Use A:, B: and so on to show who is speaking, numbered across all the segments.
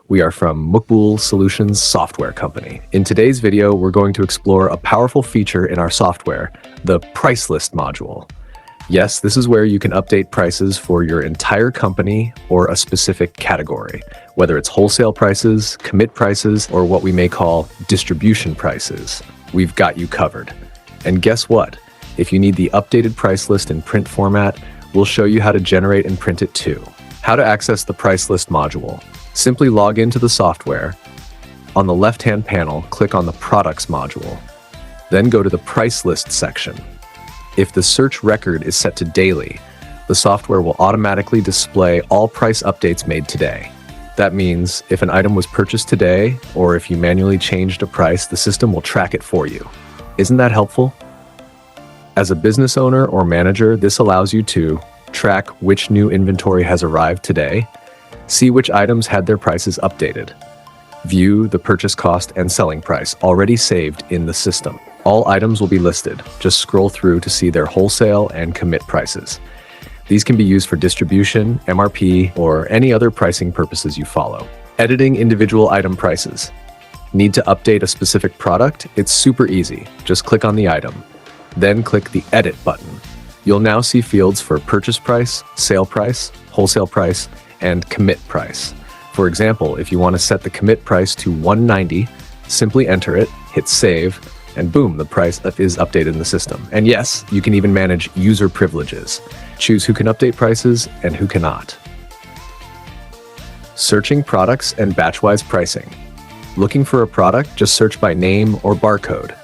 A: We are from Mukbul Solutions Software Company. In today's video, we're going to explore a powerful feature in our software, the price list module. Yes, this is where you can update prices for your entire company or a specific category, whether it's wholesale prices, commit prices, or what we may call distribution prices. We've got you covered. And guess what? If you need the updated price list in print format, we'll show you how to generate and print it too. How to access the price list module. Simply log into the software. On the left-hand panel, click on the Products module. Then go to the Price List section. If the search record is set to daily, the software will automatically display all price updates made today. That means if an item was purchased today, or if you manually changed a price, the system will track it for you. Isn't that helpful? As a business owner or manager, this allows you to track which new inventory has arrived today, see which items had their prices updated, view the purchase cost and selling price already saved in the system. All items will be listed. Just scroll through to see their wholesale and commit prices. These can be used for distribution, MRP, or any other pricing purposes you follow. Editing individual item prices. Need to update a specific product? It's super easy. Just click on the item. Then click the Edit button. You'll now see fields for purchase price, sale price, wholesale price, and commit price. For example, if you want to set the commit price to $190, simply enter it, hit save, and boom, the price is updated in the system. And yes, you can even manage user privileges. Choose who can update prices and who cannot. Searching products and batch-wise pricing. Looking for a product, just search by name or barcode.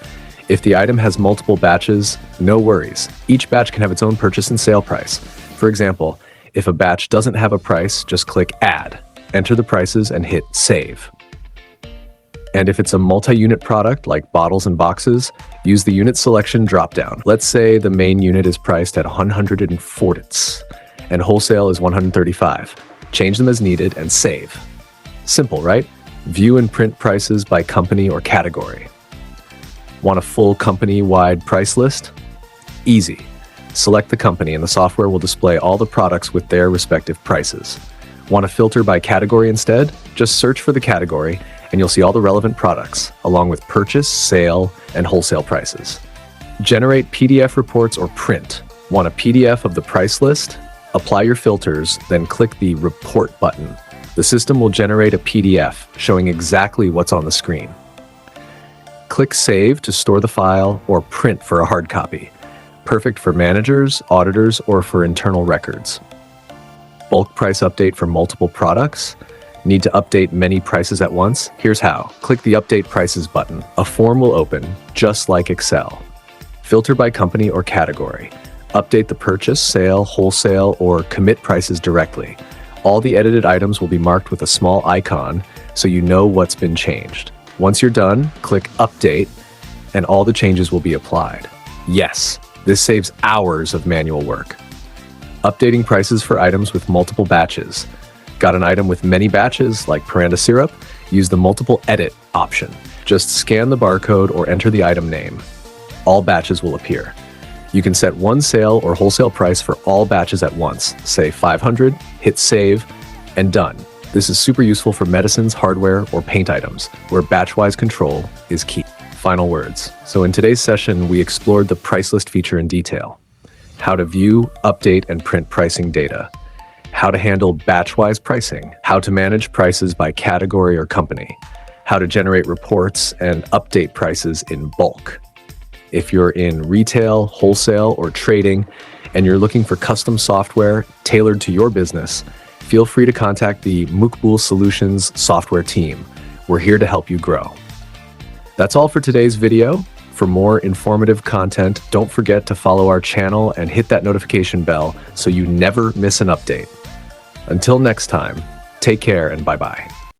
A: If the item has multiple batches, no worries. Each batch can have its own purchase and sale price. For example, if a batch doesn't have a price, just click Add, enter the prices, and hit Save. And if it's a multi-unit product like bottles and boxes, use the unit selection dropdown. Let's say the main unit is priced at 140 and wholesale is 135. Change them as needed and save. Simple, right? View and print prices by company or category. Want a full company-wide price list? Easy. Select the company and the software will display all the products with their respective prices. Want to filter by category instead? Just search for the category and you'll see all the relevant products, along with purchase, sale, and wholesale prices. Generate PDF reports or print. Want a PDF of the price list? Apply your filters, then click the Report button. The system will generate a PDF showing exactly what's on the screen. Click Save to store the file or print for a hard copy. Perfect for managers, auditors, or for internal records. Bulk price update for multiple products. Need to update many prices at once? Here's how. Click the Update Prices button. A form will open, just like Excel. Filter by company or category. Update the purchase, sale, wholesale, or commit prices directly. All the edited items will be marked with a small icon so you know what's been changed. Once you're done, click Update, and all the changes will be applied. Yes, this saves hours of manual work. Updating prices for items with multiple batches. Got an item with many batches, like Puranda syrup? Use the Multiple Edit option. Just scan the barcode or enter the item name. All batches will appear. You can set one sale or wholesale price for all batches at once. Say 500, hit Save, and done. This is super useful for medicines, hardware, or paint items, where batch-wise control is key. Final words. So in today's session, we explored the price list feature in detail. How to view, update, and print pricing data. How to handle batch-wise pricing. How to manage prices by category or company. How to generate reports and update prices in bulk. If you're in retail, wholesale, or trading, and you're looking for custom software tailored to your business, feel free to contact the Mukbul Solutions software team. We're here to help you grow. That's all for today's video. For more informative content, don't forget to follow our channel and hit that notification bell so you never miss an update. Until next time, take care and bye-bye.